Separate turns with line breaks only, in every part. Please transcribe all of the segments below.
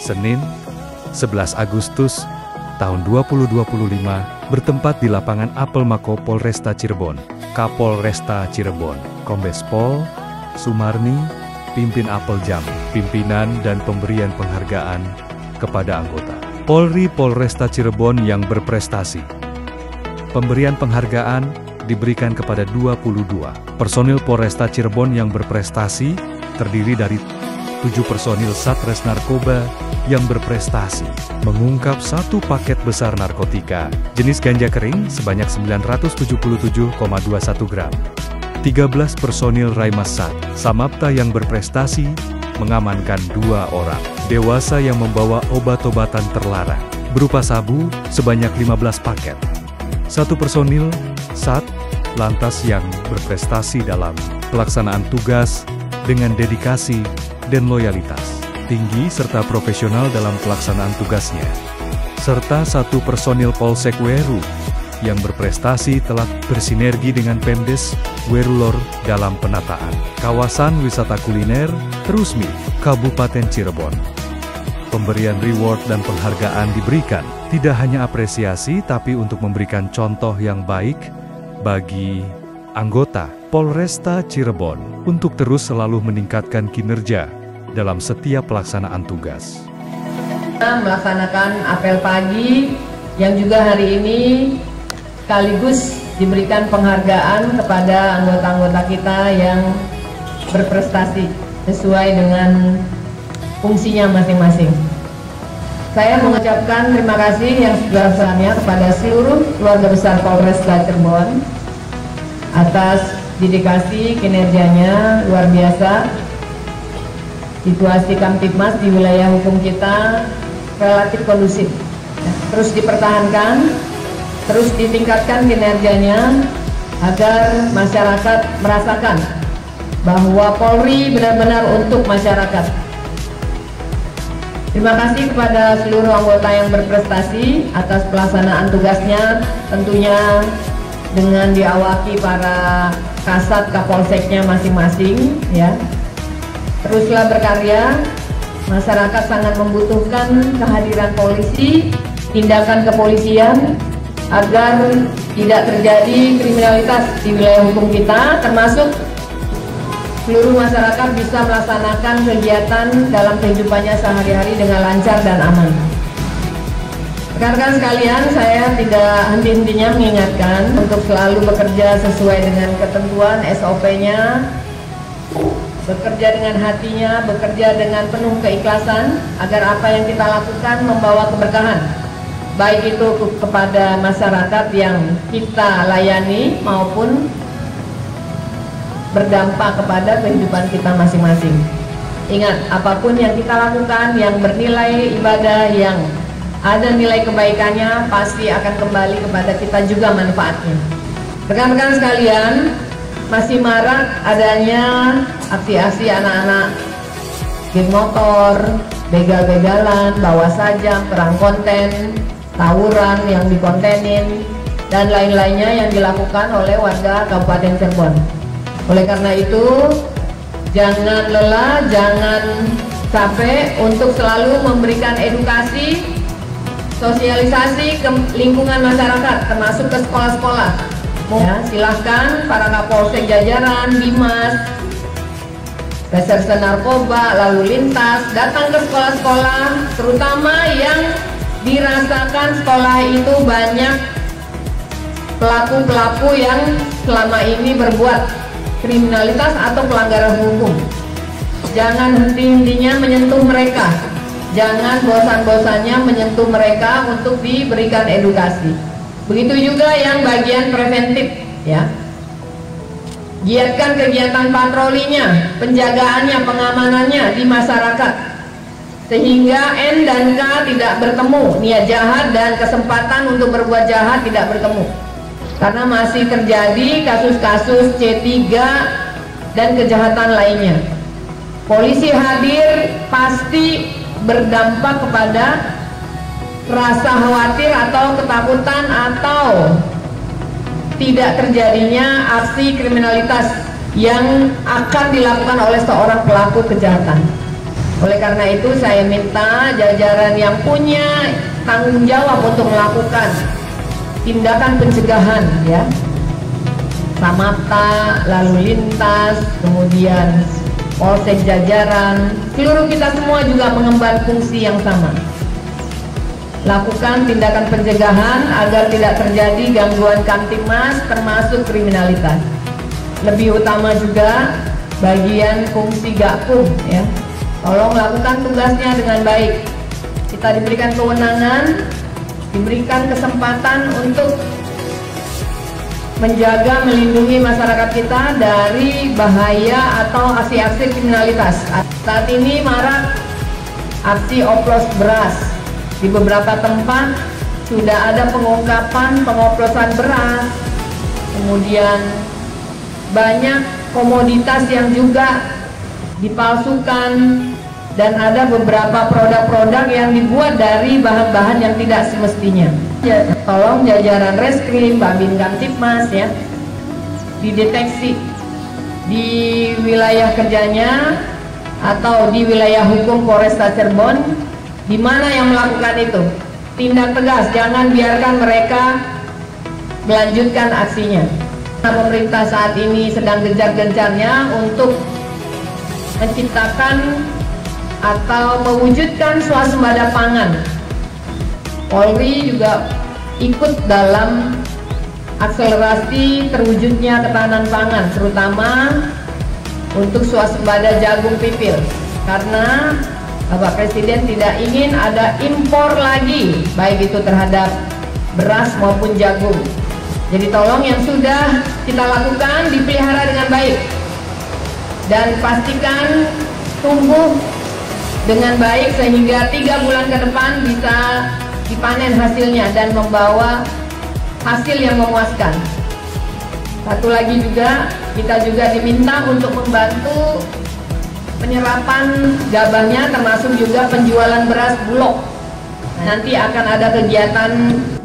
Senin, 11 Agustus tahun 2025, bertempat di lapangan Apel Mako Polresta Cirebon. Kapolresta Cirebon, Kombes Pol Sumarni, pimpin apel jam, pimpinan dan pemberian penghargaan kepada anggota Polri Polresta Cirebon yang berprestasi. Pemberian penghargaan diberikan kepada 22 personil Polresta Cirebon yang berprestasi, terdiri dari 7 personil Satres Narkoba yang berprestasi mengungkap 1 paket besar narkotika jenis ganja kering sebanyak 977,21 gram. 13 personil Raimas Samapta yang berprestasi mengamankan 2 orang dewasa yang membawa obat-obatan terlarang berupa sabu sebanyak 15 paket. 1 personil Sat Lantas yang berprestasi dalam pelaksanaan tugas dengan dedikasi dan loyalitas tinggi serta profesional dalam pelaksanaan tugasnya. Serta 1 personil Polsek Weru yang berprestasi telah bersinergi dengan Pemdes Werulor dalam penataan kawasan wisata kuliner Terusmi, Kabupaten Cirebon. Pemberian reward dan penghargaan diberikan tidak hanya apresiasi tapi untuk memberikan contoh yang baik bagi anggota Polresta Cirebon untuk terus selalu meningkatkan kinerja dalam setiap pelaksanaan tugas.
Melaksanakan apel pagi yang juga hari ini sekaligus diberikan penghargaan kepada anggota-anggota kita yang berprestasi sesuai dengan fungsinya masing-masing. Saya mengucapkan terima kasih yang sebesar-besarnya kepada seluruh keluarga besar Polresta Cirebon atas dedikasi kinerjanya luar biasa. Situasi Kamtibmas di wilayah hukum kita relatif kondusif, terus dipertahankan, terus ditingkatkan kinerjanya agar masyarakat merasakan bahwa Polri benar-benar untuk masyarakat. Terima kasih kepada seluruh anggota yang berprestasi atas pelaksanaan tugasnya, tentunya dengan diawaki para kasat kapolseknya masing-masing, ya. Teruslah berkarya, masyarakat sangat membutuhkan kehadiran polisi, tindakan kepolisian, agar tidak terjadi kriminalitas di wilayah hukum kita, termasuk seluruh masyarakat bisa melaksanakan kegiatan dalam kehidupannya sehari-hari dengan lancar dan aman. Rekan-rekan sekalian, saya tidak henti-hentinya mengingatkan untuk selalu bekerja sesuai dengan ketentuan SOP-nya, bekerja dengan hatinya, bekerja dengan penuh keikhlasan, agar apa yang kita lakukan membawa keberkahan, baik itu kepada masyarakat yang kita layani maupun berdampak kepada kehidupan kita masing-masing. Ingat, apapun yang kita lakukan yang bernilai ibadah, yang ada nilai kebaikannya, pasti akan kembali kepada kita juga manfaatnya. Rekan-rekan sekalian, masih marak adanya aksi-aksi anak-anak geng motor, begal-begalan, bawa sajam, perang konten, tawuran yang dikontenin, dan lain-lainnya yang dilakukan oleh warga Kabupaten Cirebon. Oleh karena itu, jangan lelah, jangan capek untuk selalu memberikan edukasi, sosialisasi ke lingkungan masyarakat, termasuk ke sekolah-sekolah. Ya, silahkan para kapolsek jajaran, Bimas, Reserse Narkoba, Lalu Lintas datang ke sekolah-sekolah, terutama yang dirasakan sekolah itu banyak pelaku-pelaku yang selama ini berbuat kriminalitas atau pelanggaran hukum. Jangan henti-hentinya menyentuh mereka, jangan bosan-bosannya menyentuh mereka untuk diberikan edukasi. Begitu juga yang bagian preventif, ya. Giatkan kegiatan patrolinya, penjagaannya, pengamanannya di masyarakat, sehingga N dan K tidak bertemu, niat jahat dan kesempatan untuk berbuat jahat tidak bertemu. Karena masih terjadi kasus-kasus C3 dan kejahatan lainnya. Polisi hadir pasti berdampak kepada rasa khawatir atau ketakutan atau tidak terjadinya aksi kriminalitas yang akan dilakukan oleh seorang pelaku kejahatan. Oleh karena itu saya minta jajaran yang punya tanggung jawab untuk melakukan tindakan pencegahan, ya, Samapta, lalu lintas, kemudian Polsek jajaran, seluruh kita semua juga mengemban fungsi yang sama. Lakukan tindakan pencegahan agar tidak terjadi gangguan Kamtibmas termasuk kriminalitas. Lebih utama juga bagian fungsi Gakum, ya. Tolong lakukan tugasnya dengan baik. Kita diberikan kewenangan, diberikan kesempatan untuk menjaga, melindungi masyarakat kita dari bahaya atau aksi-aksi kriminalitas. Saat ini marak aksi oplos beras. Di beberapa tempat sudah ada pengungkapan pengoplosan beras. Kemudian banyak komoditas yang juga dipalsukan, dan ada beberapa produk-produk yang dibuat dari bahan-bahan yang tidak semestinya. Ya, tolong jajaran Reskrim, Babin Kamtibmas, ya, dideteksi di wilayah kerjanya atau di wilayah hukum Polresta Cirebon, di mana yang melakukan itu. Tindak tegas, jangan biarkan mereka melanjutkan aksinya. Pemerintah saat ini sedang gencar-gencarnya untuk menciptakan atau mewujudkan swasembada pangan. Polri juga ikut dalam akselerasi terwujudnya ketahanan pangan, terutama untuk swasembada jagung pipil, karena Bapak Presiden tidak ingin ada impor lagi, baik itu terhadap beras maupun jagung. Jadi tolong yang sudah kita lakukan dipelihara dengan baik dan pastikan tumbuh dengan baik sehingga 3 bulan ke depan bisa dipanen hasilnya dan membawa hasil yang memuaskan. Satu lagi juga, kita juga diminta untuk membantu penyerapan gabahnya, termasuk juga penjualan beras bulog. Nanti akan ada kegiatan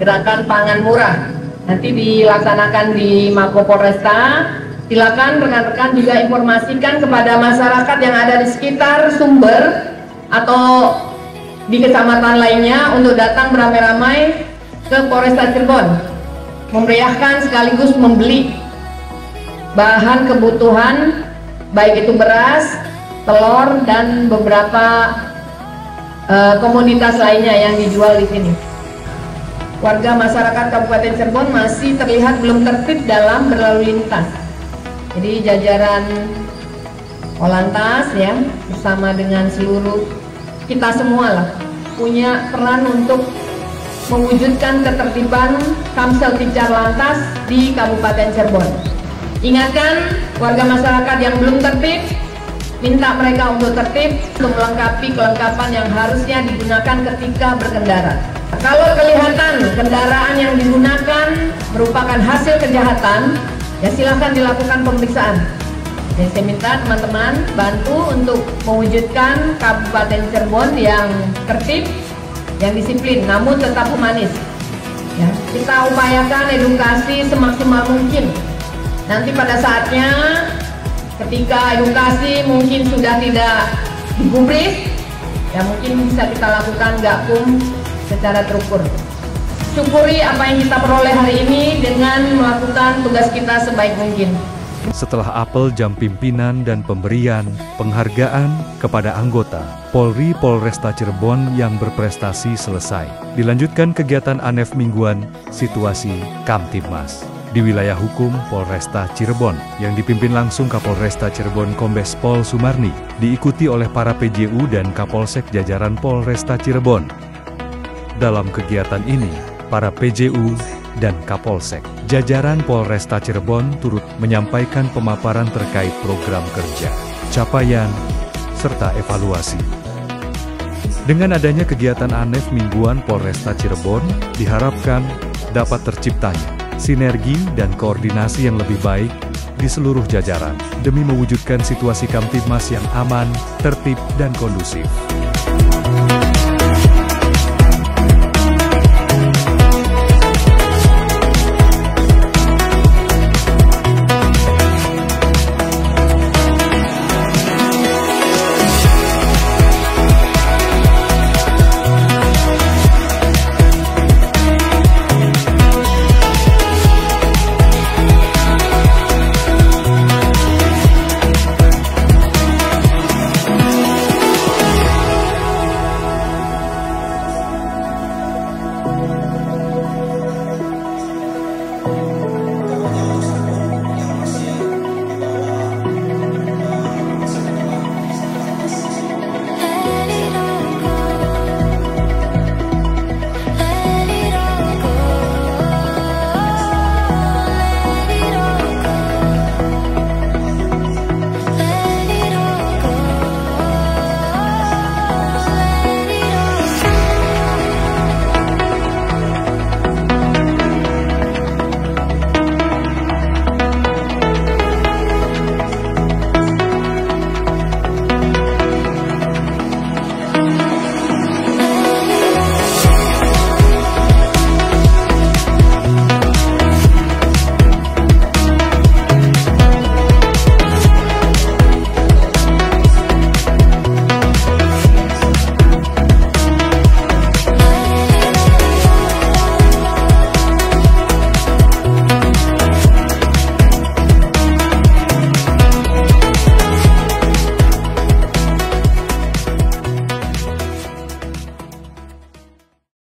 gerakan pangan murah, nanti dilaksanakan di Mako Polresta. Silakan rekan-rekan juga informasikan kepada masyarakat yang ada di sekitar sumber atau di kecamatan lainnya untuk datang beramai-ramai ke Polresta Cirebon, memeriahkan sekaligus membeli bahan kebutuhan, baik itu beras, telur, dan beberapa komoditas lainnya yang dijual di sini. Warga masyarakat Kabupaten Cirebon masih terlihat belum tertib dalam berlalu lintas. Jadi jajaran Polantas, ya, bersama dengan seluruh kita semua lah, punya peran untuk mewujudkan ketertiban Kamsel Ticar Lantas di Kabupaten Cirebon. Ingatkan warga masyarakat yang belum tertib, minta mereka untuk tertib, untuk melengkapi kelengkapan yang harusnya digunakan ketika berkendara. Kalau kelihatan kendaraan yang digunakan merupakan hasil kejahatan, ya silakan dilakukan pemeriksaan. Dan saya minta teman-teman bantu untuk mewujudkan Kabupaten Cirebon yang tertib, yang disiplin, namun tetap humanis. Ya, kita upayakan edukasi semaksimal mungkin. Nanti pada saatnya, ketika edukasi mungkin sudah tidak digubris, ya mungkin bisa kita lakukan Gakum secara terukur. Syukuri apa yang kita peroleh hari ini dengan melakukan tugas kita sebaik mungkin.
Setelah apel jam pimpinan dan pemberian penghargaan kepada anggota Polri Polresta Cirebon yang berprestasi selesai, dilanjutkan kegiatan ANEF mingguan situasi Kamtibmas di wilayah hukum Polresta Cirebon yang dipimpin langsung Kapolresta Cirebon Kombes Pol Sumarni, diikuti oleh para PJU dan Kapolsek jajaran Polresta Cirebon. Dalam kegiatan ini, para PJU dan Kapolsek jajaran Polresta Cirebon turut menyampaikan pemaparan terkait program kerja, capaian, serta evaluasi. Dengan adanya kegiatan ANEF mingguan Polresta Cirebon, diharapkan dapat terciptanya sinergi dan koordinasi yang lebih baik di seluruh jajaran demi mewujudkan situasi Kamtibmas yang aman, tertib, dan kondusif.